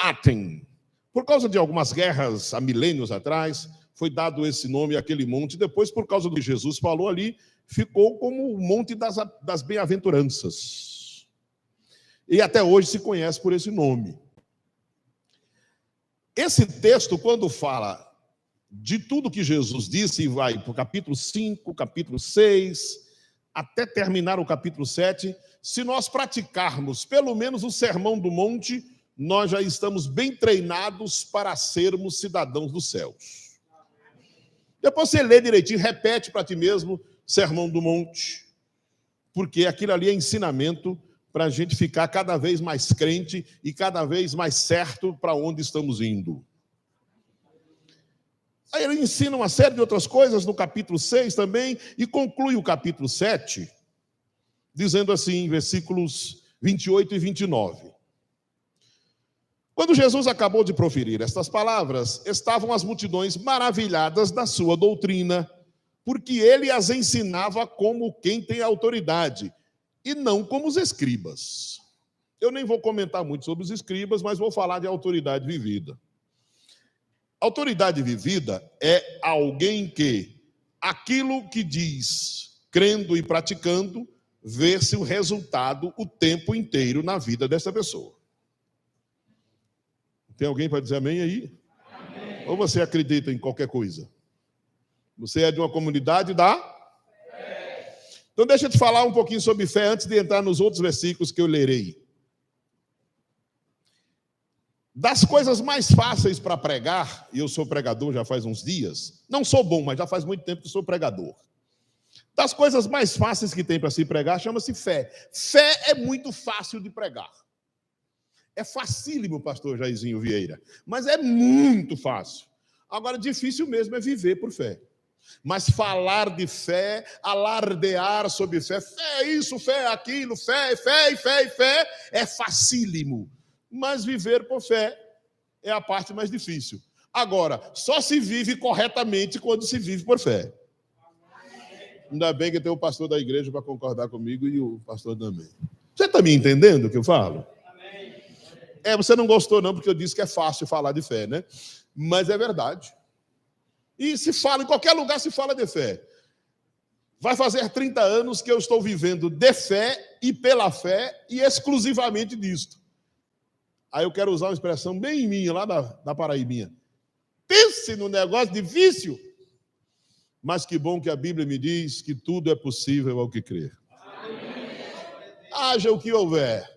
Aten. Por causa de algumas guerras há milênios atrás, foi dado esse nome àquele monte. Depois, por causa do que Jesus falou ali, ficou como o Monte das Bem-aventuranças. E até hoje se conhece por esse nome. Esse texto, quando fala de tudo que Jesus disse, e vai para o capítulo 5, capítulo 6, até terminar o capítulo 7, se nós praticarmos pelo menos o Sermão do Monte, nós já estamos bem treinados para sermos cidadãos dos céus. Depois você lê direitinho, repete para ti mesmo Sermão do Monte, porque aquilo ali é ensinamento para a gente ficar cada vez mais crente e cada vez mais certo para onde estamos indo. Aí ele ensina uma série de outras coisas no capítulo 6 também, e conclui o capítulo 7, dizendo assim, versículos 28 e 29. Quando Jesus acabou de proferir estas palavras, estavam as multidões maravilhadas da sua doutrina, porque ele as ensinava como quem tem autoridade, e não como os escribas. Eu nem vou comentar muito sobre os escribas, mas vou falar de autoridade vivida. Autoridade vivida é alguém que aquilo que diz, crendo e praticando, vê-se o resultado o tempo inteiro na vida dessa pessoa. Tem alguém para dizer amém aí? Amém. Ou você acredita em qualquer coisa? Você é de uma comunidade da fé. Então deixa eu te falar um pouquinho sobre fé antes de entrar nos outros versículos que eu lerei. Das coisas mais fáceis para pregar, e eu sou pregador já faz uns dias, não sou bom, mas já faz muito tempo que sou pregador. Das coisas mais fáceis que tem para se pregar, chama-se fé. Fé é muito fácil de pregar. É facílimo, pastor Jairzinho Vieira, mas é muito fácil. Agora, difícil mesmo é viver por fé. Mas falar de fé, alardear sobre fé, fé é isso, fé é aquilo, fé, é facílimo. Mas viver por fé é a parte mais difícil. Agora, só se vive corretamente quando se vive por fé. Ainda bem que tem o pastor da igreja para concordar comigo e o pastor também. Você está me entendendo o que eu falo? Você não gostou não, porque eu disse que é fácil falar de fé, né? Mas é verdade. E se fala, em qualquer lugar se fala de fé. Vai fazer 30 anos que eu estou vivendo de fé e pela fé e exclusivamente disto. Aí eu quero usar uma expressão bem minha, lá da Paraibinha. Pense no negócio difícil. Mas que bom que a Bíblia me diz que tudo é possível ao que crer. Haja o que houver,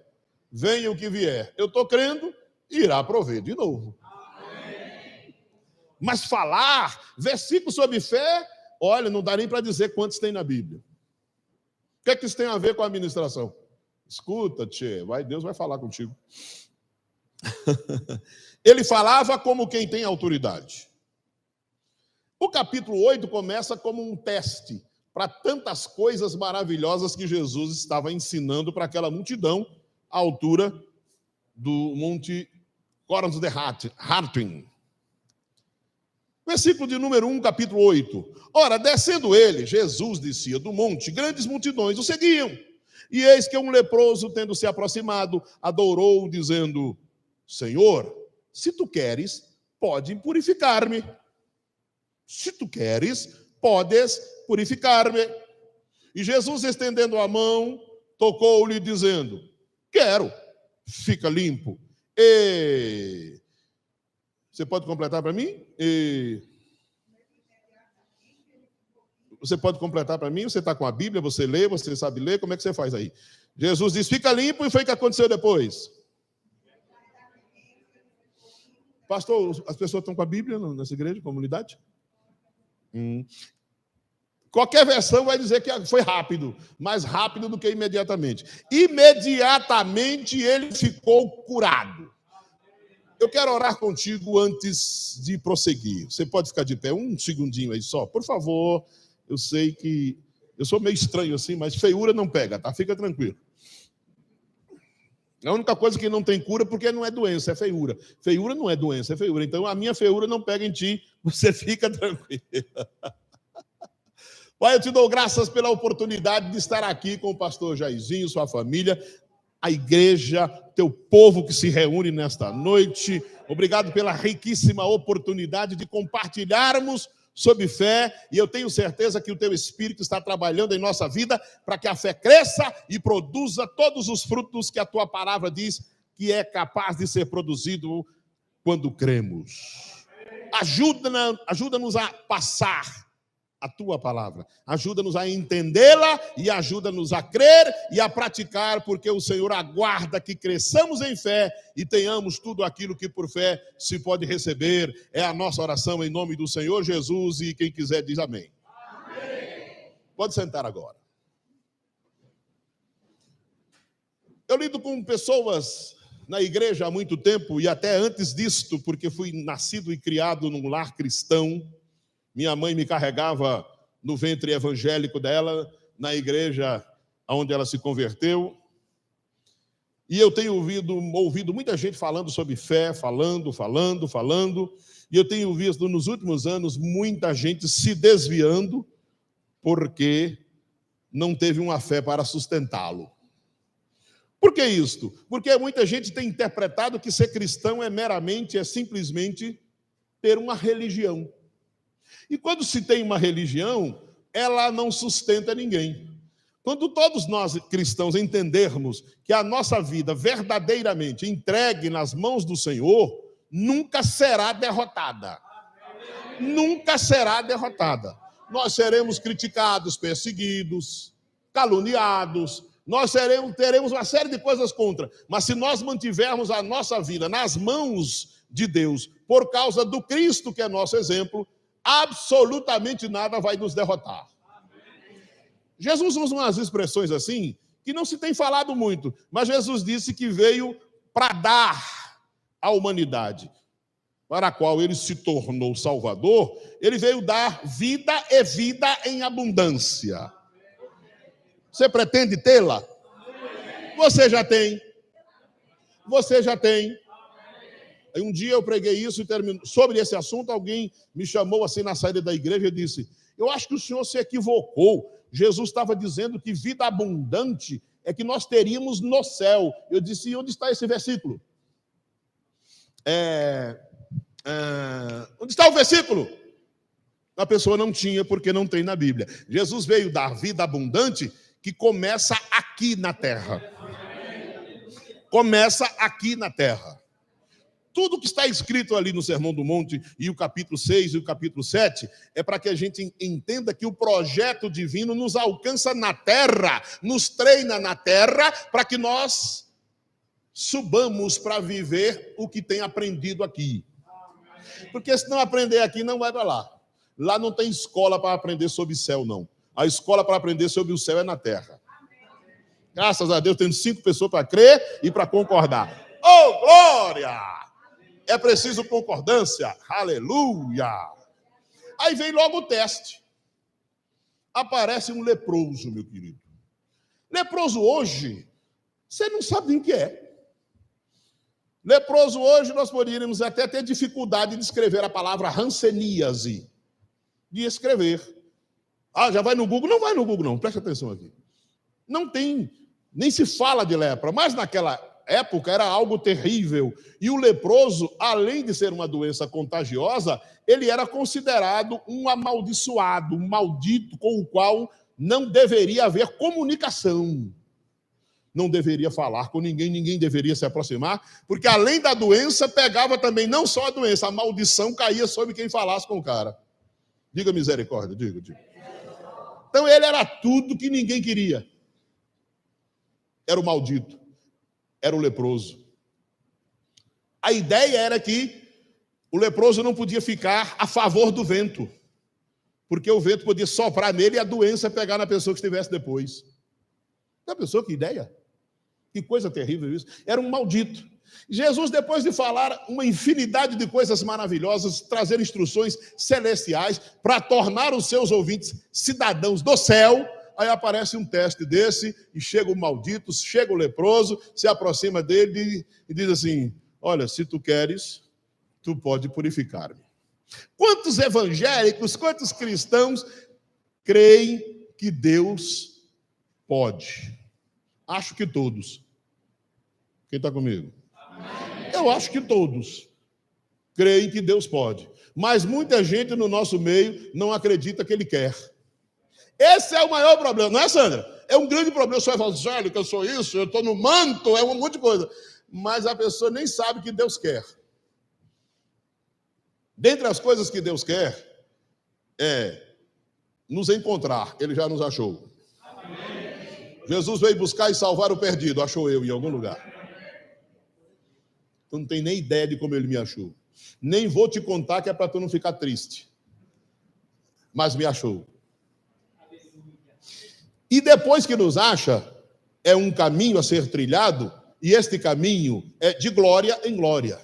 venha o que vier. Eu estou crendo, irá prover de novo. Mas falar, versículo sobre fé, olha, não dá nem para dizer quantos tem na Bíblia. O que é que isso tem a ver com a administração? Escuta, tchê, Deus vai falar contigo. Ele falava como quem tem autoridade. O capítulo 8 começa como um teste para tantas coisas maravilhosas que Jesus estava ensinando para aquela multidão à altura do Monte Cornos de Hartwin. Versículo de número 1, capítulo 8. Ora, descendo ele, Jesus descia do monte, grandes multidões o seguiam. E eis que um leproso, tendo se aproximado, adorou, dizendo: Senhor, se tu queres, pode purificar-me. Se tu queres, podes purificar-me. E Jesus, estendendo a mão, tocou-lhe, dizendo: quero, fica limpo. E... Você pode completar para mim? Você pode completar para mim? Você está com a Bíblia, você lê, você sabe ler, como é que você faz aí? Jesus diz: fica limpo, e foi o que aconteceu depois? Pastor, as pessoas estão com a Bíblia nessa igreja, comunidade? Qualquer versão vai dizer que foi rápido, mais rápido do que imediatamente. Imediatamente ele ficou curado. Eu quero orar contigo antes de prosseguir. Você pode ficar de pé um segundinho aí só, por favor. Eu sei que eu sou meio estranho assim, mas feiura não pega, tá? Fica tranquilo. É a única coisa que não tem cura porque não é doença, é feiura. Feiura não é doença, é feiura. Então a minha feiura não pega em ti, você fica tranquilo. Pai, eu te dou graças pela oportunidade de estar aqui com o pastor Jairzinho, sua família. a igreja, teu povo que se reúne nesta noite. Obrigado pela riquíssima oportunidade de compartilharmos sobre fé, e eu tenho certeza que o teu Espírito está trabalhando em nossa vida para que a fé cresça e produza todos os frutos que a tua palavra diz que é capaz de ser produzido quando cremos. Ajuda-nos a passar a tua palavra, ajuda-nos a entendê-la e ajuda-nos a crer e a praticar, porque o Senhor aguarda que cresçamos em fé e tenhamos tudo aquilo que por fé se pode receber. É a nossa oração em nome do Senhor Jesus, e quem quiser diz amém. Amém. Pode sentar agora. Eu lido com pessoas na igreja há muito tempo, e até antes disto, porque fui nascido e criado num lar cristão. Minha mãe me carregava no ventre evangélico dela, na igreja onde ela se converteu. E eu tenho ouvido muita gente falando sobre fé, falando. E eu tenho visto nos últimos anos muita gente se desviando porque não teve uma fé para sustentá-lo. Por que isto? Porque muita gente tem interpretado que ser cristão é simplesmente ter uma religião. E quando se tem uma religião, ela não sustenta ninguém. Quando todos nós cristãos entendermos que a nossa vida verdadeiramente entregue nas mãos do Senhor, nunca será derrotada. Nunca será derrotada. Nós seremos criticados, perseguidos, caluniados, nós teremos uma série de coisas contra, mas se nós mantivermos a nossa vida nas mãos de Deus, por causa do Cristo que é nosso exemplo, absolutamente nada vai nos derrotar. Jesus usa umas expressões assim, que não se tem falado muito, mas Jesus disse que veio para dar à humanidade, para a qual ele se tornou Salvador. Ele veio dar vida e vida em abundância. Você pretende tê-la? Você já tem. Você já tem. Aí um dia eu preguei isso e terminou. Sobre esse assunto, alguém me chamou assim na saída da igreja e disse: eu acho que o senhor se equivocou. Jesus estava dizendo que vida abundante é que nós teríamos no céu. Eu disse: e onde está esse versículo? Onde está o versículo? A pessoa não tinha, porque não tem na Bíblia. Jesus veio dar vida abundante que começa aqui na terra. Começa aqui na terra. Tudo que está escrito ali no Sermão do Monte, e o capítulo 6 e o capítulo 7, é para que a gente entenda que o projeto divino nos alcança na terra, nos treina na terra, para que nós subamos para viver o que tem aprendido aqui. Porque se não aprender aqui, não vai para lá. Lá não tem escola para aprender sobre o céu, não. A escola para aprender sobre o céu é na terra. Graças a Deus, tendo 5 pessoas para crer e para concordar. Oh, glória! É preciso concordância. Aleluia! Aí vem logo o teste. Aparece um leproso, meu querido. Leproso hoje, você não sabe nem o que é. Leproso hoje, nós poderíamos até ter dificuldade de escrever a palavra hanseníase. De escrever. Ah, já vai no Google? Não vai no Google, não. Preste atenção aqui. Não tem, nem se fala de lepra, mas naquela época era algo terrível. E o leproso, além de ser uma doença contagiosa, ele era considerado um amaldiçoado, um maldito com o qual não deveria haver comunicação. Não deveria falar com ninguém, ninguém deveria se aproximar, porque além da doença, pegava também não só a doença, a maldição caía sobre quem falasse com o cara. Diga misericórdia, diga. Então ele era tudo que ninguém queria. Era o maldito, era o leproso. A ideia era que o leproso não podia ficar a favor do vento, porque o vento podia soprar nele e a doença pegar na pessoa que estivesse depois. Já pensou que ideia? Que coisa terrível isso. Era um maldito. Jesus, depois de falar uma infinidade de coisas maravilhosas, trazer instruções celestiais para tornar os seus ouvintes cidadãos do céu, aí aparece um teste desse, e chega o maldito, chega o leproso, se aproxima dele e diz assim: olha, se tu queres, tu pode purificar-me. Quantos evangélicos, quantos cristãos creem que Deus pode? Acho que todos. Quem está comigo? Eu acho que todos creem que Deus pode. Mas muita gente no nosso meio não acredita que Ele quer. Esse é o maior problema, não é, Sandra? É um grande problema. Eu sou evangélico, eu sou isso, eu estou no manto, é um monte de coisa. Mas a pessoa nem sabe que Deus quer. Dentre as coisas que Deus quer é nos encontrar. Ele já nos achou. Jesus veio buscar e salvar o perdido. Achou eu em algum lugar. Tu não tem nem ideia de como Ele me achou. Nem vou te contar que é para tu não ficar triste. Mas me achou. E depois que nos acha, é um caminho a ser trilhado, e este caminho é de glória em glória.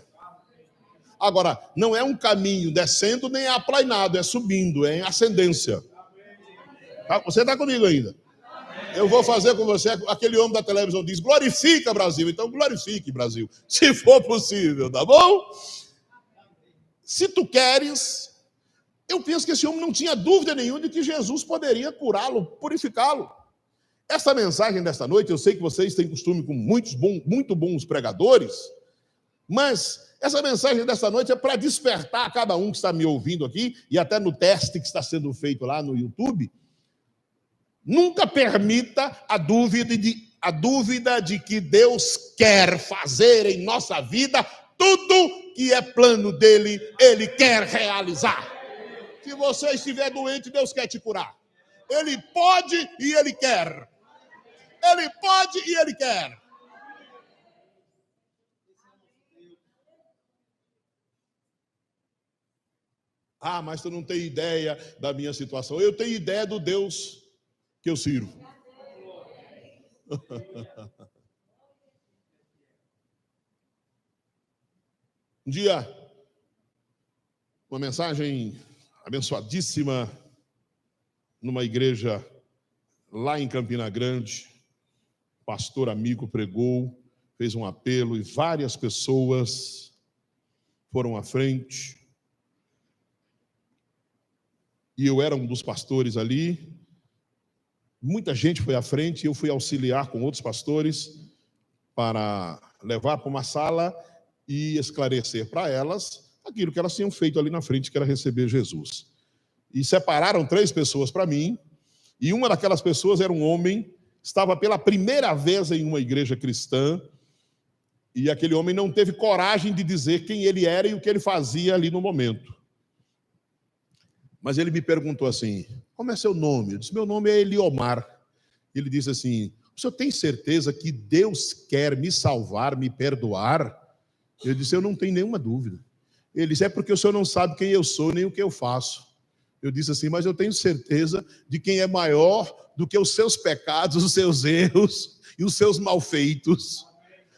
Agora, não é um caminho descendo nem aplainado, é subindo, é em ascendência. Tá? Você está comigo ainda? Eu vou fazer com você, aquele homem da televisão diz, glorifica Brasil, então glorifique Brasil, se for possível, tá bom? Se tu queres... Eu penso que esse homem não tinha dúvida nenhuma de que Jesus poderia curá-lo, purificá-lo. Essa mensagem desta noite, eu sei que vocês têm costume com muito bons pregadores, mas essa mensagem desta noite é para despertar cada um que está me ouvindo aqui, e até no teste que está sendo feito lá no YouTube. Nunca permita a dúvida de que Deus quer fazer em nossa vida tudo que é plano dele, Ele quer realizar. Se você estiver doente, Deus quer te curar. Ele pode e Ele quer. Ele pode e Ele quer. Ah, mas tu não tem ideia da minha situação. Eu tenho ideia do Deus que eu sirvo. Um dia, uma mensagem abençoadíssima numa igreja lá em Campina Grande, pastor amigo pregou, fez um apelo e várias pessoas foram à frente. E eu era um dos pastores ali. Muita gente foi à frente e eu fui auxiliar com outros pastores para levar para uma sala e esclarecer para elas aquilo que elas tinham feito ali na frente, que era receber Jesus. E separaram 3 pessoas para mim, e uma daquelas pessoas era um homem, estava pela primeira vez em uma igreja cristã, e aquele homem não teve coragem de dizer quem ele era e o que ele fazia ali no momento. Mas ele me perguntou assim, como é seu nome? Eu disse, meu nome é Eliomar. Ele disse assim, o senhor tem certeza que Deus quer me salvar, me perdoar? Eu disse, eu não tenho nenhuma dúvida. Ele disse, é porque o senhor não sabe quem eu sou, nem o que eu faço. Eu disse assim, mas eu tenho certeza de quem é maior do que os seus pecados, os seus erros e os seus malfeitos.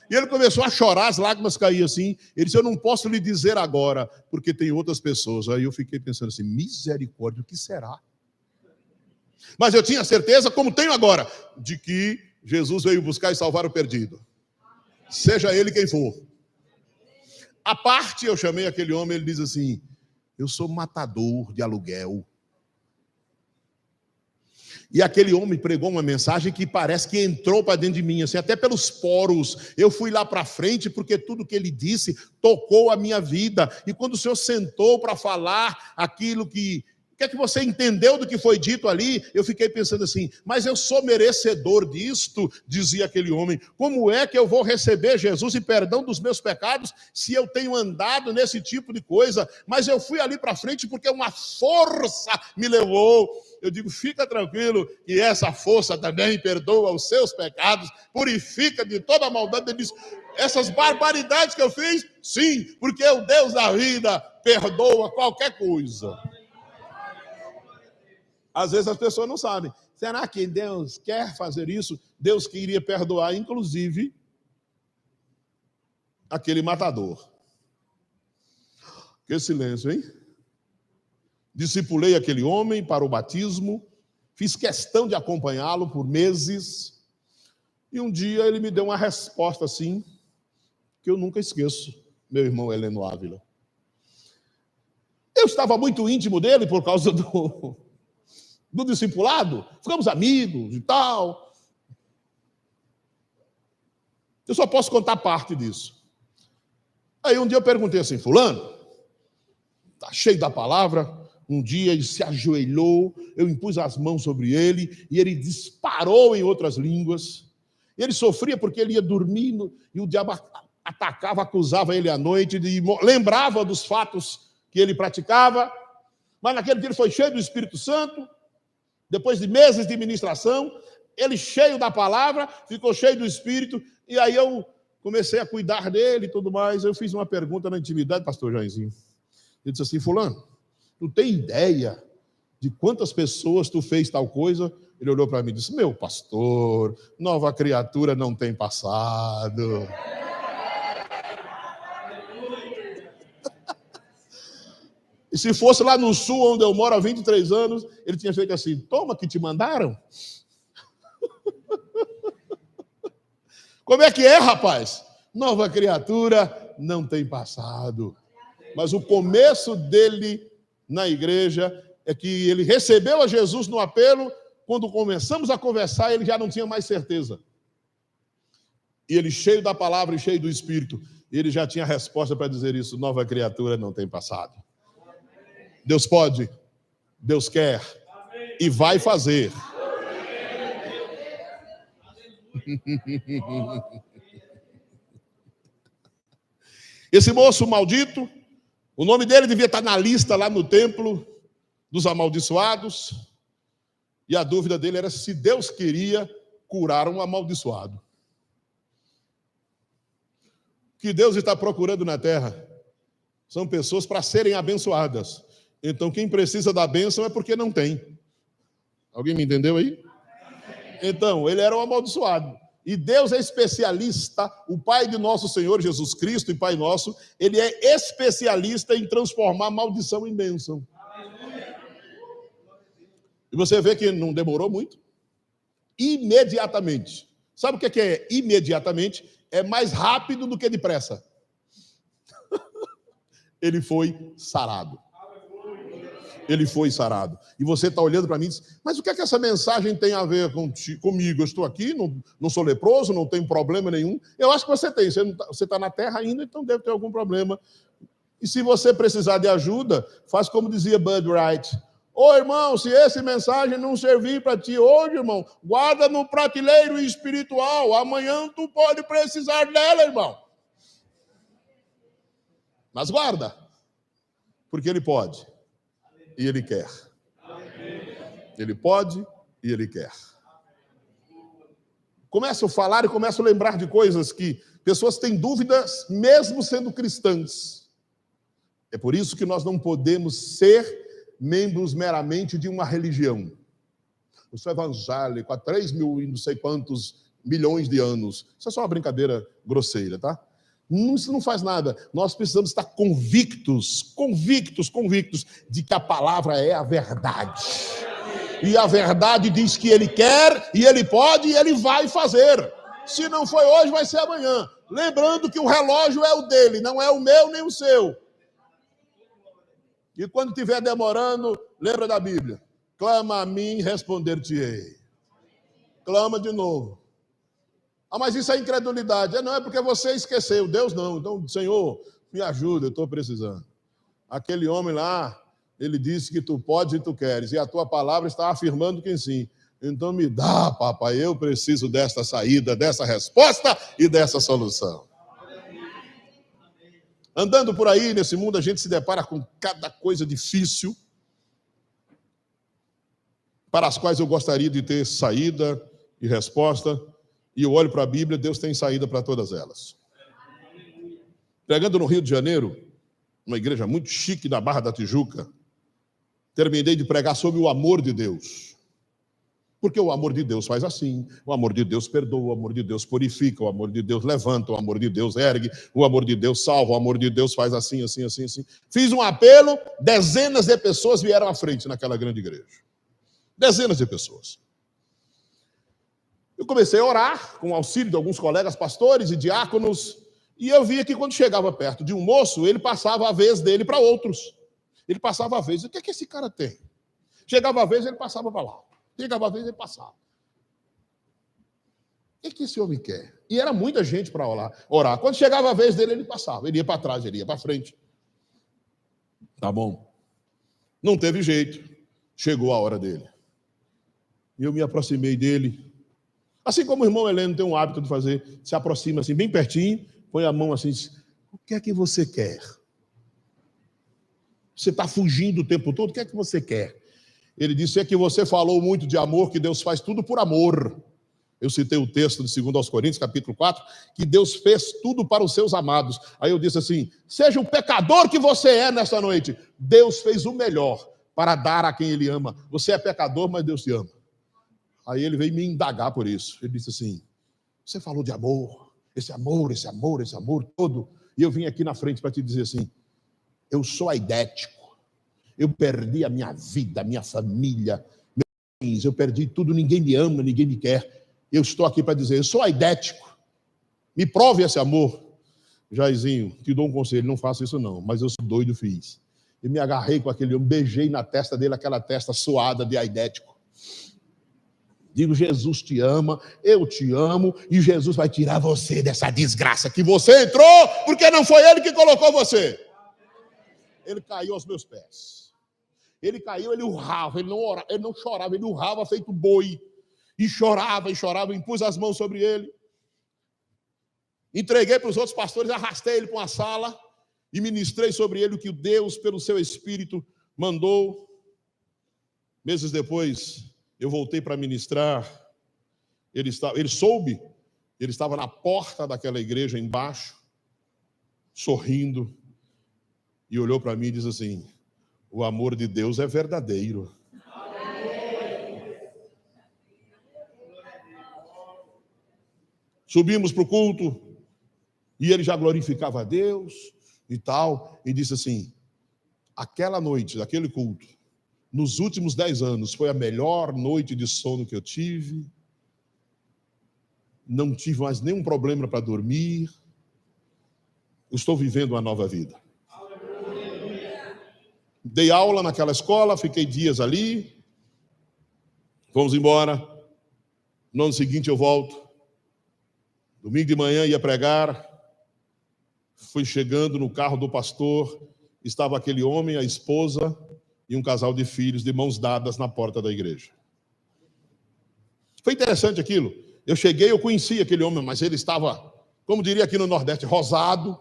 E ele começou a chorar, as lágrimas caíam assim. Ele disse, eu não posso lhe dizer agora, porque tem outras pessoas. Aí eu fiquei pensando assim, misericórdia, o que será? Mas eu tinha certeza, como tenho agora, de que Jesus veio buscar e salvar o perdido. Seja ele quem for. À parte, eu chamei aquele homem, ele diz assim, eu sou matador de aluguel. E aquele homem pregou uma mensagem que parece que entrou para dentro de mim, assim, até pelos poros. Eu fui lá para frente, porque tudo que ele disse tocou a minha vida. E quando o Senhor sentou para falar aquilo que... O que é que você entendeu do que foi dito ali? Eu fiquei pensando assim, mas eu sou merecedor disto, dizia aquele homem. Como é que eu vou receber Jesus e perdão dos meus pecados se eu tenho andado nesse tipo de coisa? Mas eu fui ali para frente porque uma força me levou. Eu digo, fica tranquilo, que essa força também perdoa os seus pecados, purifica de toda a maldade. Ele diz, essas barbaridades que eu fiz, sim, porque o Deus da vida perdoa qualquer coisa. Às vezes as pessoas não sabem. Será que Deus quer fazer isso? Deus queria perdoar, inclusive, aquele matador. Que silêncio, hein? Discipulei aquele homem para o batismo, fiz questão de acompanhá-lo por meses, e um dia ele me deu uma resposta assim, que eu nunca esqueço, meu irmão Heleno Ávila. Eu estava muito íntimo dele por causa do discipulado, ficamos amigos e tal. Eu só posso contar parte disso. Aí um dia eu perguntei assim, fulano, está cheio da palavra. Um dia ele se ajoelhou, eu impus as mãos sobre ele e ele disparou em outras línguas. Ele sofria porque ele ia dormir e o diabo atacava, acusava ele à noite, e lembrava dos fatos que ele praticava. Mas naquele dia ele foi cheio do Espírito Santo. Depois de meses de ministração, ele cheio da palavra, ficou cheio do Espírito. E aí eu comecei a cuidar dele e tudo mais. Eu fiz uma pergunta na intimidade, pastor Jairzinho. Ele disse assim, fulano, tu tem ideia de quantas pessoas tu fez tal coisa? Ele olhou para mim e disse, meu pastor, nova criatura não tem passado. E se fosse lá no sul, onde eu moro há 23 anos, ele tinha feito assim, toma que te mandaram. Como é que é, rapaz? Nova criatura não tem passado. Mas o começo dele na igreja é que ele recebeu a Jesus no apelo. Quando começamos a conversar, ele já não tinha mais certeza. E ele, cheio da palavra e cheio do Espírito, ele já tinha a resposta para dizer isso, nova criatura não tem passado. Deus pode, Deus quer e vai fazer. Esse moço maldito, o nome dele devia estar na lista lá no templo dos amaldiçoados, e a dúvida dele era se Deus queria curar um amaldiçoado. O que Deus está procurando na terra são pessoas para serem abençoadas. Então, quem precisa da bênção é porque não tem. Alguém me entendeu aí? Então, ele era um amaldiçoado. E Deus é especialista, o Pai de nosso Senhor Jesus Cristo e Pai nosso, ele é especialista em transformar maldição em bênção. E você vê que não demorou muito? Imediatamente. Sabe o que é imediatamente? É mais rápido do que depressa. Ele foi sarado. Ele foi sarado. E você está olhando para mim e diz, mas o que é que essa mensagem tem a ver comigo? Eu estou aqui, não sou leproso, não tenho problema nenhum. Eu acho que você tem. Você está na terra ainda, então deve ter algum problema. E se você precisar de ajuda, faz como dizia Bud Wright. Ô, irmão, se essa mensagem não servir para ti hoje, irmão, guarda no prateleiro espiritual. Amanhã tu pode precisar dela, irmão. Mas guarda, porque ele pode. E ele quer. Ele pode e ele quer. Começo a falar e começo a lembrar de coisas que pessoas têm dúvidas, mesmo sendo cristãs. É por isso que nós não podemos ser membros meramente de uma religião. Eu sou evangélico há 3.000 e não sei quantos milhões de anos. Isso é só uma brincadeira grosseira, tá? Isso não faz nada. Nós precisamos estar convictos de que a palavra é a verdade. E a verdade diz que ele quer, e ele pode, e ele vai fazer. Se não foi hoje, vai ser amanhã. Lembrando que o relógio é o dele, não é o meu nem o seu. E quando estiver demorando, lembra da Bíblia. Clama a mim, responder-te-ei. Clama de novo. Ah, mas isso é incredulidade. Não é porque você esqueceu. Deus não. Então, Senhor, me ajuda, eu estou precisando. Aquele homem lá, ele disse que tu podes e tu queres. E a tua palavra está afirmando que sim. Então me dá, papai, eu preciso desta saída, dessa resposta e dessa solução. Andando por aí, nesse mundo, a gente se depara com cada coisa difícil, para as quais eu gostaria de ter saída e resposta. E eu olho para a Bíblia, Deus tem saída para todas elas. Pregando no Rio de Janeiro, uma igreja muito chique na Barra da Tijuca, terminei de pregar sobre o amor de Deus. Porque o amor de Deus faz assim, o amor de Deus perdoa, o amor de Deus purifica, o amor de Deus levanta, o amor de Deus ergue, o amor de Deus salva, o amor de Deus faz assim, assim, assim, assim. Fiz um apelo, dezenas de pessoas vieram à frente naquela grande igreja. Dezenas de pessoas. Eu comecei a orar com o auxílio de alguns colegas pastores e diáconos, e eu via que quando chegava perto de um moço, ele passava a vez dele para outros. Ele passava a vez. O que é que esse cara tem? Chegava a vez, ele passava para lá. Chegava a vez, ele passava. O que esse homem quer? E era muita gente para orar. Quando chegava a vez dele, ele passava. Ele ia para trás, ele ia para frente. Tá bom. Não teve jeito. Chegou a hora dele. E eu me aproximei dele. Assim como o irmão Heleno tem um hábito de fazer, se aproxima assim, bem pertinho, põe a mão assim, diz, o que é que você quer? Você está fugindo o tempo todo, o que é que você quer? Ele disse, é que você falou muito de amor, que Deus faz tudo por amor. Eu citei o texto de 2 Coríntios, capítulo 4, que Deus fez tudo para os seus amados. Aí eu disse assim, seja o pecador que você é nesta noite, Deus fez o melhor para dar a quem Ele ama. Você é pecador, mas Deus te ama. Aí ele veio me indagar por isso. Ele disse assim, você falou de amor, esse amor, esse amor, esse amor todo. E eu vim aqui na frente para te dizer assim, eu sou aidético. Eu perdi a minha vida, a minha família, meus bens, eu perdi tudo, ninguém me ama, ninguém me quer. Eu estou aqui para dizer, eu sou aidético. Me prove esse amor. Jairzinho, te dou um conselho, não faça isso não, mas eu sou doido, fiz. E me agarrei com aquele homem, beijei na testa dele, aquela testa suada de aidético. Digo, Jesus te ama, eu te amo, e Jesus vai tirar você dessa desgraça que você entrou, porque não foi Ele que colocou você. Ele caiu aos meus pés. Ele caiu, ele urrava, ele não chorava, ele urrava feito boi. E chorava, impus as mãos sobre ele. Entreguei para os outros pastores, arrastei ele para uma sala e ministrei sobre ele o que Deus, pelo seu Espírito, mandou. Meses depois, eu voltei para ministrar. Ele soube, ele estava na porta daquela igreja embaixo, sorrindo, e olhou para mim e disse assim, o amor de Deus é verdadeiro. Subimos para o culto, e ele já glorificava a Deus e tal, e disse assim, aquela noite, daquele culto, nos últimos 10 anos, foi a melhor noite de sono que eu tive, não tive mais nenhum problema para dormir, eu estou vivendo uma nova vida. Dei aula naquela escola, fiquei dias ali, fomos embora, no ano seguinte eu volto, domingo de manhã ia pregar, fui chegando no carro do pastor, estava aquele homem, a esposa e um casal de filhos de mãos dadas na porta da igreja. Foi interessante aquilo. Eu cheguei, eu conheci aquele homem, mas ele estava, como diria aqui no Nordeste, rosado,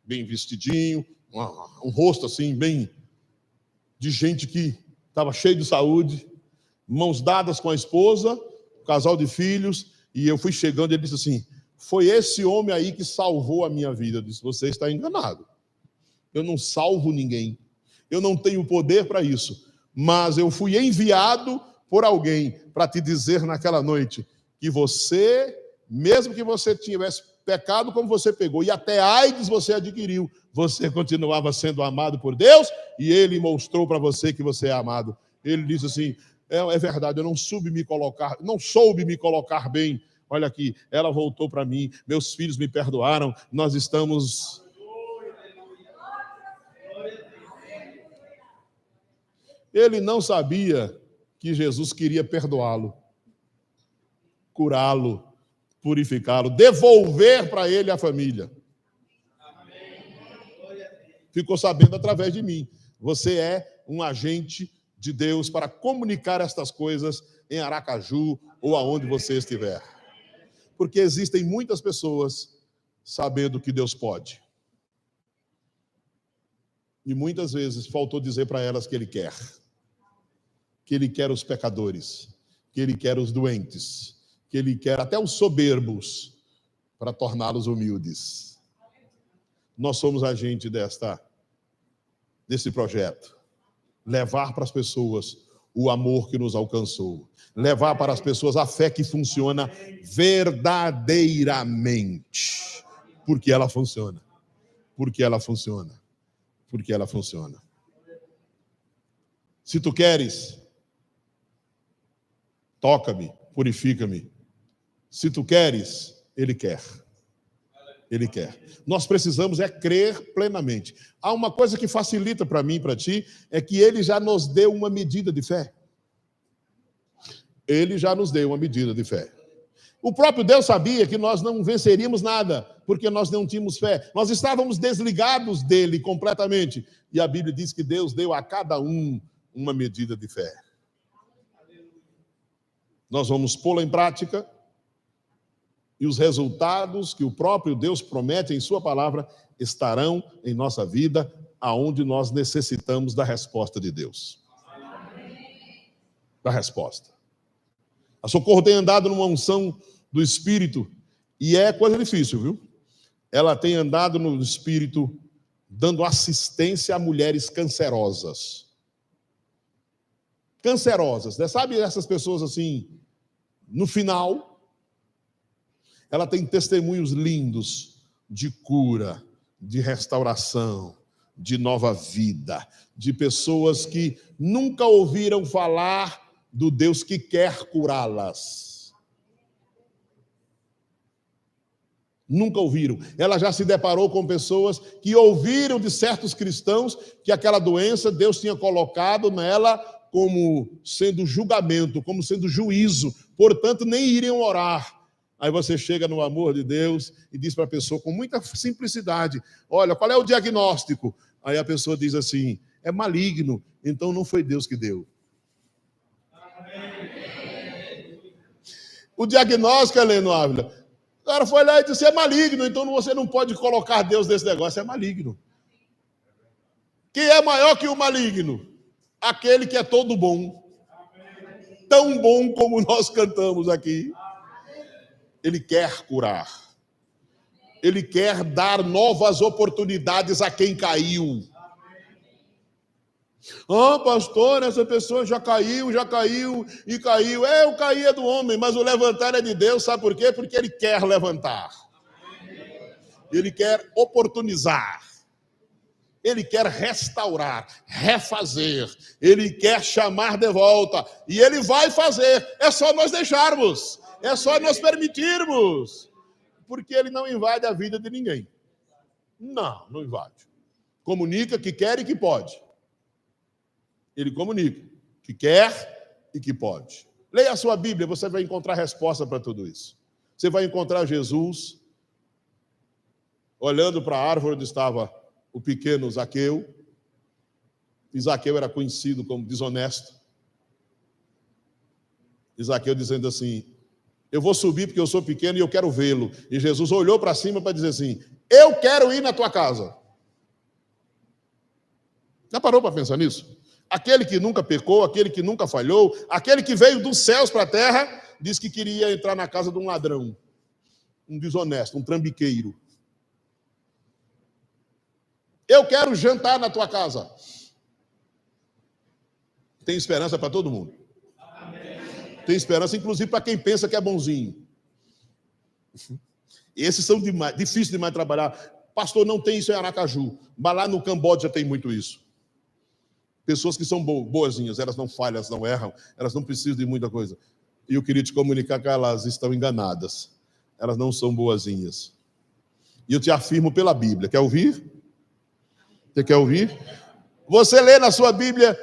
bem vestidinho, um rosto assim, bem de gente que estava cheio de saúde, mãos dadas com a esposa, um casal de filhos, e eu fui chegando e ele disse assim, foi esse homem aí que salvou a minha vida. Eu disse, você está enganado. Eu não salvo ninguém. Eu não tenho poder para isso. Mas eu fui enviado por alguém para te dizer naquela noite que você, mesmo que você tivesse pecado como você pegou, e até AIDS você adquiriu, você continuava sendo amado por Deus, e Ele mostrou para você que você é amado. Ele disse assim, é verdade, eu não soube me colocar bem. Olha aqui, ela voltou para mim, meus filhos me perdoaram, nós estamos... Ele não sabia que Jesus queria perdoá-lo, curá-lo, purificá-lo, devolver para ele a família. Ficou sabendo através de mim. Você é um agente de Deus para comunicar estas coisas em Aracaju ou aonde você estiver. Porque existem muitas pessoas sabendo que Deus pode. E muitas vezes faltou dizer para elas que Ele quer. Que Ele quer os pecadores, que Ele quer os doentes, que Ele quer até os soberbos para torná-los humildes. Nós somos agente desse projeto. Levar para as pessoas o amor que nos alcançou. Levar para as pessoas a fé que funciona verdadeiramente. Porque ela funciona. Porque ela funciona. Porque ela funciona. Se tu queres, toca-me, purifica-me. Se tu queres, Ele quer. Ele quer. Nós precisamos crer plenamente. Há uma coisa que facilita para mim e para ti, é que Ele já nos deu uma medida de fé. Ele já nos deu uma medida de fé. O próprio Deus sabia que nós não venceríamos nada, porque nós não tínhamos fé. Nós estávamos desligados dele completamente. E a Bíblia diz que Deus deu a cada um uma medida de fé. Nós vamos pô-la em prática e os resultados que o próprio Deus promete em sua palavra estarão em nossa vida, aonde nós necessitamos da resposta de Deus. Da resposta. A Socorro tem andado numa unção do Espírito, e é coisa difícil, viu? Ela tem andado no Espírito, dando assistência a mulheres cancerosas. Cancerosas, né? Sabe essas pessoas assim, no final, ela tem testemunhos lindos de cura, de restauração, de nova vida, de pessoas que nunca ouviram falar do Deus que quer curá-las. Nunca ouviram. Ela já se deparou com pessoas que ouviram de certos cristãos que aquela doença Deus tinha colocado nela como sendo julgamento, como sendo juízo, portanto nem iriam orar. Aí você chega no amor de Deus e diz para a pessoa com muita simplicidade: olha, qual é o diagnóstico? Aí a pessoa diz assim: é maligno, então não foi Deus que deu. O diagnóstico, Heleno Ávila, o cara foi lá e disse: é maligno, então você não pode colocar Deus nesse negócio, é maligno. Quem é maior que o maligno? Aquele que é todo bom. Tão bom como nós cantamos aqui. Ele quer curar. Ele quer dar novas oportunidades a quem caiu. Ah, pastor, essa pessoa já caiu e caiu. O cair é do homem, mas o levantar é de Deus. Sabe por quê? Porque ele quer levantar. Ele quer oportunizar. Ele quer restaurar, refazer. Ele quer chamar de volta. E ele vai fazer. É só nós deixarmos. É só nós permitirmos. Porque ele não invade a vida de ninguém. Não invade. Comunica que quer e que pode. Ele comunica que quer e que pode. Leia a sua Bíblia, você vai encontrar resposta para tudo isso. Você vai encontrar Jesus olhando para a árvore onde estava o pequeno Zaqueu. E Zaqueu era conhecido como desonesto. E Zaqueu dizendo assim: eu vou subir porque eu sou pequeno e eu quero vê-lo. E Jesus olhou para cima para dizer assim: eu quero ir na tua casa. Já parou para pensar nisso? Aquele que nunca pecou, aquele que nunca falhou, aquele que veio dos céus para a terra, disse que queria entrar na casa de um ladrão, um desonesto, um trambiqueiro. Eu quero jantar na tua casa. Tem esperança para todo mundo. Tem esperança, inclusive, para quem pensa que é bonzinho. Esses são difíceis demais de trabalhar. Pastor, não tem isso em Aracaju, mas lá no Camboja tem muito isso. Pessoas que são boazinhas, elas não falham, elas não erram, elas não precisam de muita coisa. E eu queria te comunicar que elas estão enganadas. Elas não são boazinhas. E eu te afirmo pela Bíblia. Quer ouvir? Você quer ouvir? Você lê na sua Bíblia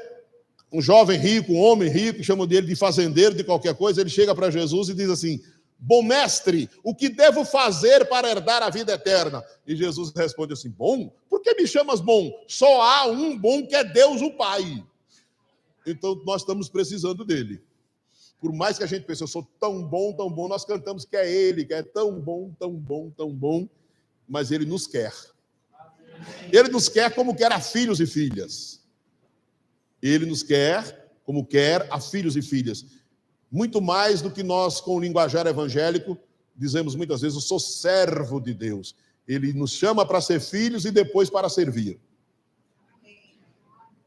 um jovem rico, um homem rico, chamam dele de fazendeiro, de qualquer coisa, ele chega para Jesus e diz assim: bom mestre, o que devo fazer para herdar a vida eterna? E Jesus responde assim: bom? Por que me chamas bom? Só há um bom que é Deus o Pai. Então nós estamos precisando dele. Por mais que a gente pense: eu sou tão bom, nós cantamos que é ele, que é tão bom, mas ele nos quer. Ele nos quer como quer a filhos e filhas. Ele nos quer como quer a filhos e filhas. Muito mais do que nós, com o linguajar evangélico, dizemos muitas vezes: eu sou servo de Deus. Ele nos chama para ser filhos e depois para servir.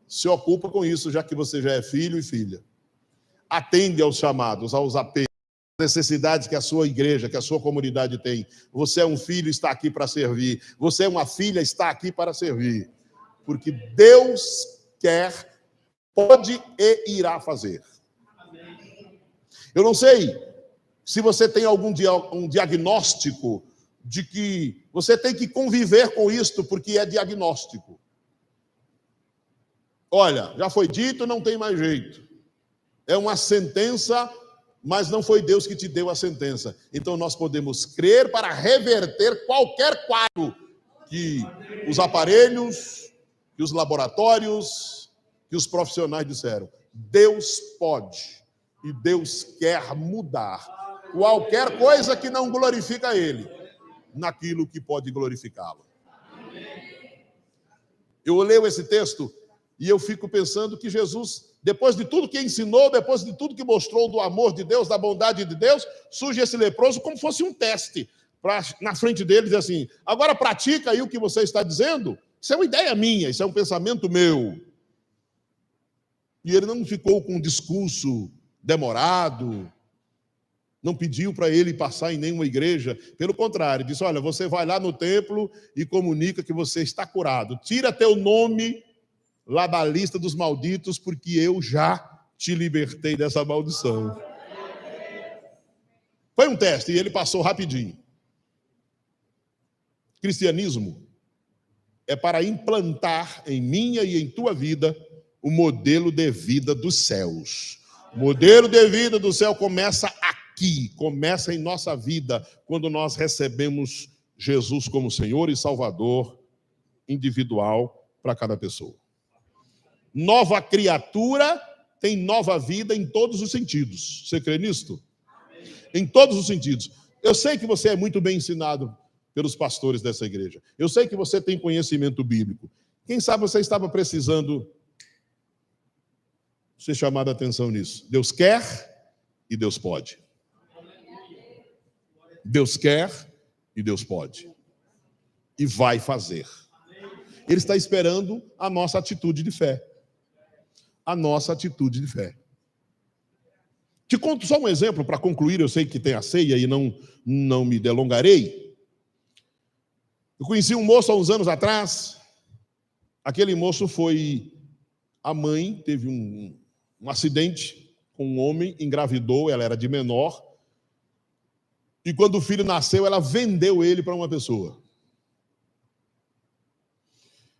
Se ocupa com isso, já que você já é filho e filha. Atende aos chamados, aos apelos, às necessidades que a sua igreja, que a sua comunidade tem. Você é um filho, está aqui para servir. Você é uma filha, está aqui para servir. Porque Deus quer, pode e irá fazer. Eu não sei se você tem um diagnóstico de que você tem que conviver com isto, porque é diagnóstico. Olha, já foi dito, não tem mais jeito. É uma sentença mas não foi Deus que te deu a sentença. Então nós podemos crer para reverter qualquer quadro que os aparelhos, que os laboratórios, que os profissionais disseram. Deus pode e Deus quer mudar qualquer coisa que não glorifica Ele naquilo que pode glorificá-lo. Eu leio esse texto e eu fico pensando que Jesus, depois de tudo que ensinou, depois de tudo que mostrou do amor de Deus, da bondade de Deus, surge esse leproso como fosse um teste na frente dele, dizer assim, agora pratica aí o que você está dizendo. Isso é uma ideia minha, isso é um pensamento meu. E ele não ficou com um discurso demorado, não pediu para ele passar em nenhuma igreja. Pelo contrário, disse, olha, você vai lá no templo e comunica que você está curado. Tira teu nome lá da lista dos malditos, porque eu já te libertei dessa maldição. Foi um teste e ele passou rapidinho. Cristianismo é para implantar em minha e em tua vida o modelo de vida dos céus. O modelo de vida do céu começa aqui, começa em nossa vida, quando nós recebemos Jesus como Senhor e Salvador individual para cada pessoa. Nova criatura tem nova vida em todos os sentidos. Você crê nisto? Em todos os sentidos. Eu sei que você é muito bem ensinado pelos pastores dessa igreja. Eu sei que você tem conhecimento bíblico. Quem sabe você estava precisando ser chamado a atenção nisso. Deus quer e Deus pode. Deus quer e Deus pode. E vai fazer. Ele está esperando a nossa atitude de fé. A nossa atitude de fé. Te conto só um exemplo para concluir, eu sei que tem a ceia e não me delongarei. Eu conheci um moço há uns anos atrás. Aquele moço foi... A mãe teve um acidente com um homem, engravidou, ela era de menor. E quando o filho nasceu, ela vendeu ele para uma pessoa.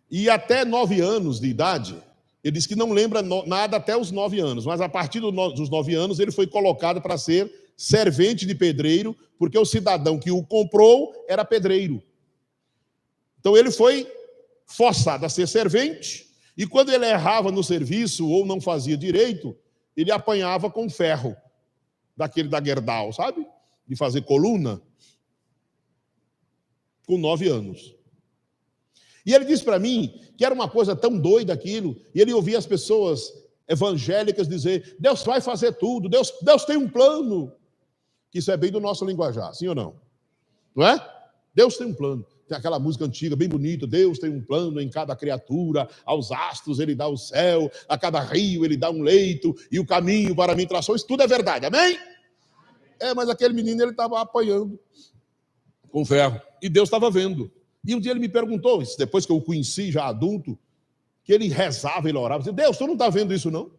E até 9 anos de idade, ele disse que não lembra nada até os 9 anos, mas a partir dos 9 anos ele foi colocado para ser servente de pedreiro, porque o cidadão que o comprou era pedreiro. Então ele foi forçado a ser servente, e quando ele errava no serviço ou não fazia direito, ele apanhava com ferro, daquele da Gerdau, sabe? De fazer coluna, com 9 anos. E ele disse para mim que era uma coisa tão doida aquilo, e ele ouvia as pessoas evangélicas dizer, Deus vai fazer tudo, Deus tem um plano. Que isso é bem do nosso linguajar, sim ou não? Não é? Deus tem um plano. Tem aquela música antiga, bem bonita, Deus tem um plano em cada criatura, aos astros ele dá o céu, a cada rio ele dá um leito, e o caminho para mim traçou, isso tudo é verdade, amém? Mas aquele menino ele estava apanhando com ferro, e Deus estava vendo. E um dia ele me perguntou, depois que eu o conheci já adulto, que ele rezava, ele orava, disse, Deus, tu não está vendo isso não?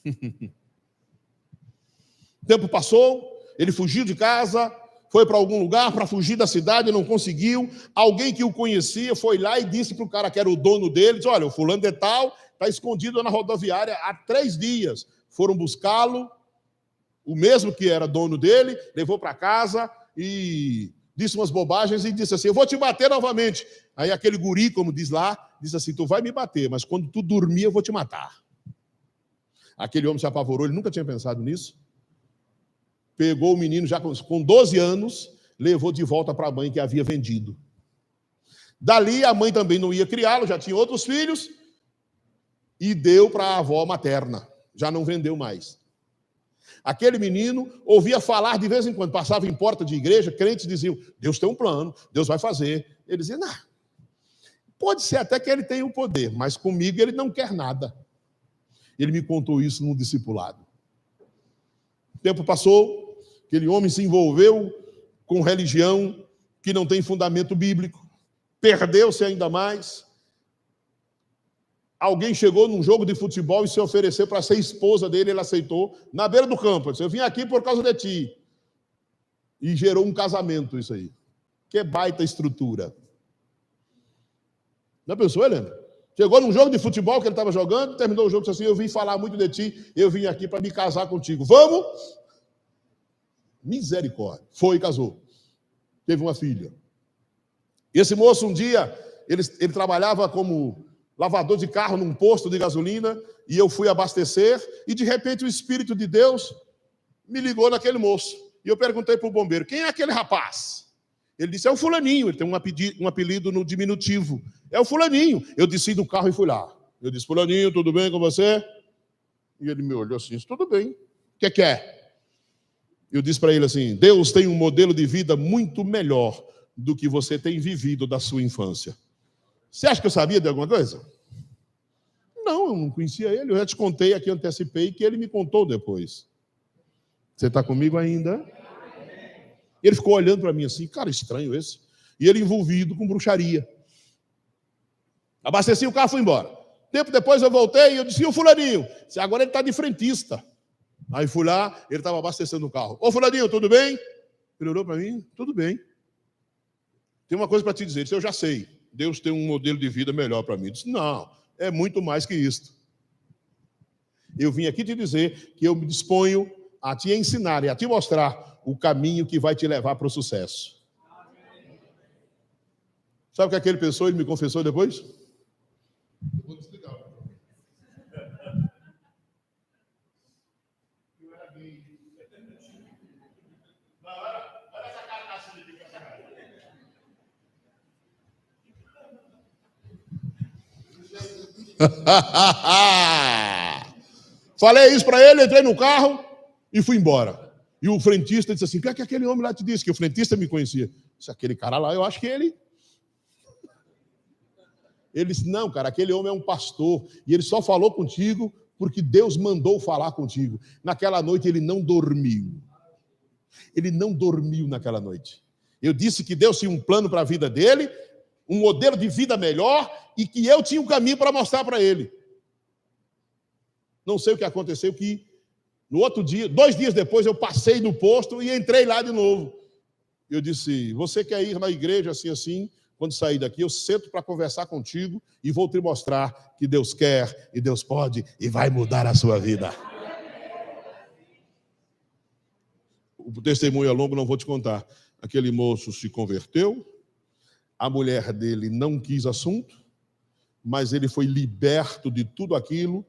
O tempo passou, ele fugiu de casa, foi para algum lugar para fugir da cidade, não conseguiu. Alguém que o conhecia foi lá e disse para o cara que era o dono dele, disse, olha, o fulano de tal está escondido na rodoviária há 3 dias. Foram buscá-lo, o mesmo que era dono dele, levou para casa e disse umas bobagens e disse assim, eu vou te bater novamente. Aí aquele guri, como diz lá, disse assim, tu vai me bater, mas quando tu dormir eu vou te matar. Aquele homem se apavorou, ele nunca tinha pensado nisso. Pegou o menino já com 12 anos, levou de volta para a mãe que havia vendido. Dali a mãe também não ia criá-lo, já tinha outros filhos, e deu para a avó materna, já não vendeu mais. Aquele menino ouvia falar de vez em quando, passava em porta de igreja, crentes diziam, Deus tem um plano, Deus vai fazer. Ele dizia, não, pode ser até que ele tenha o poder, mas comigo ele não quer nada. Ele me contou isso num discipulado. O tempo passou, aquele homem se envolveu com religião que não tem fundamento bíblico, perdeu-se ainda mais. Alguém chegou num jogo de futebol e se ofereceu para ser esposa dele, ele aceitou, na beira do campo. Ele disse, eu vim aqui por causa de ti. E gerou um casamento isso aí. Que baita estrutura. Já pensou, Helena? Chegou num jogo de futebol que ele estava jogando, terminou o jogo e disse assim, eu vim falar muito de ti, eu vim aqui para me casar contigo. Vamos? Misericórdia. Foi e casou. Teve uma filha. Esse moço, um dia, ele trabalhava como lavador de carro num posto de gasolina, e eu fui abastecer, e de repente o Espírito de Deus me ligou naquele moço. E eu perguntei para o bombeiro, quem é aquele rapaz? Ele disse, é o fulaninho, ele tem um apelido no diminutivo. É o fulaninho. Eu desci do carro e fui lá. Eu disse, fulaninho, tudo bem com você? E ele me olhou assim, tudo bem. O que é? Eu disse para ele assim, Deus tem um modelo de vida muito melhor do que você tem vivido da sua infância. Você acha que eu sabia de alguma coisa? Não, eu não conhecia ele. Eu já te contei aqui, antecipei, que ele me contou depois. Você está comigo ainda? Ele ficou olhando para mim assim, cara, estranho esse. E ele envolvido com bruxaria. Abasteci o carro e fui embora. Tempo depois eu voltei e eu disse, e o fulaninho? Agora ele está de frentista. Aí fui lá, ele estava abastecendo o carro. Ô fulaninho, tudo bem? Ele olhou para mim, tudo bem. Tem uma coisa para te dizer, eu já sei. Deus tem um modelo de vida melhor para mim. Eu disse, não, é muito mais que isto. Eu vim aqui te dizer que eu me disponho a te ensinar e a te mostrar o caminho que vai te levar para o sucesso. Sabe o que aquele pensou? Ele me confessou depois? Eu vou te explicar. Eu era gay. Olha essa cara assim de essa cara. Falei isso para ele, entrei no carro e fui embora. E o frentista disse assim, o que é que aquele homem lá te disse? Que o frentista me conhecia. Disse, aquele cara lá, eu acho que ele... Ele disse, não, cara, aquele homem é um pastor. E ele só falou contigo porque Deus mandou falar contigo. Naquela noite ele não dormiu. Ele não dormiu naquela noite. Eu disse que Deus tinha um plano para a vida dele, um modelo de vida melhor, e que eu tinha um caminho para mostrar para ele. Não sei o que aconteceu, que no outro dia, 2 dias depois, eu passei no posto e entrei lá de novo. Eu disse, você quer ir na igreja assim, assim? Quando sair daqui, eu sento para conversar contigo e vou te mostrar que Deus quer e Deus pode e vai mudar a sua vida. O testemunho é longo, não vou te contar. Aquele moço se converteu, a mulher dele não quis assunto, mas ele foi liberto de tudo aquilo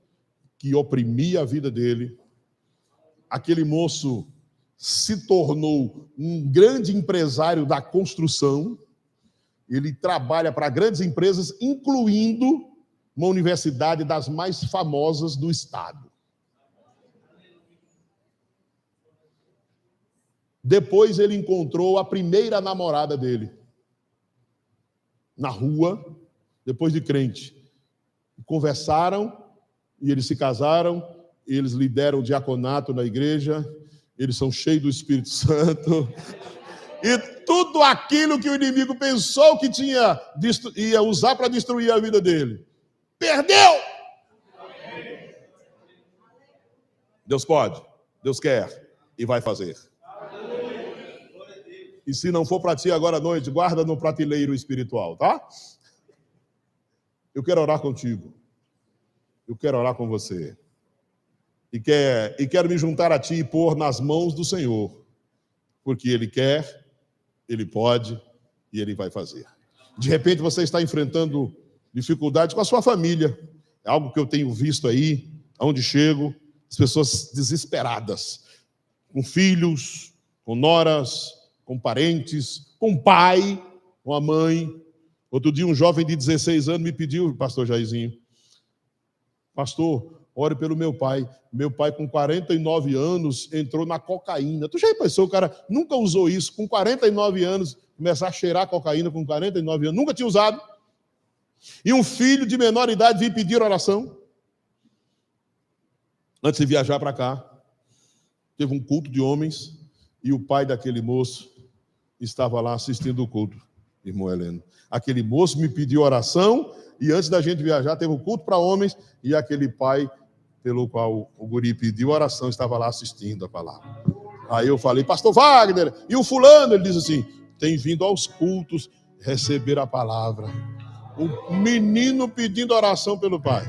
que oprimia a vida dele. Aquele moço se tornou um grande empresário da construção. Ele trabalha para grandes empresas, incluindo uma universidade das mais famosas do estado. Depois ele encontrou a primeira namorada dele, na rua, depois de crente. Conversaram e eles se casaram, eles lideram o diaconato na igreja, eles são cheios do Espírito Santo. E tudo aquilo que o inimigo pensou que ia usar para destruir a vida dele, perdeu! Deus pode, Deus quer e vai fazer. E se não for para ti agora à noite, guarda no prateleiro espiritual, tá? Eu quero orar contigo. Eu quero orar com você. E quero me juntar a ti e pôr nas mãos do Senhor. Porque Ele quer, Ele pode e Ele vai fazer. De repente você está enfrentando dificuldades com a sua família. É algo que eu tenho visto aí, aonde chego, as pessoas desesperadas. Com filhos, com noras, com parentes, com pai, com a mãe. Outro dia um jovem de 16 anos me pediu, pastor Jairzinho, pastor, ore pelo meu pai. Meu pai, com 49 anos, entrou na cocaína. Tu já pensou, o cara nunca usou isso, com 49 anos, começar a cheirar cocaína com 49 anos, nunca tinha usado. E um filho de menor idade veio pedir oração. Antes de viajar para cá, teve um culto de homens, e o pai daquele moço estava lá assistindo o culto, irmão Heleno. Aquele moço me pediu oração, e antes da gente viajar, teve um culto para homens, e aquele pai, pelo qual o guri pediu oração, estava lá assistindo a palavra. Aí eu falei, pastor Wagner, e o fulano? Ele diz assim, tem vindo aos cultos receber a palavra. O menino pedindo oração pelo pai.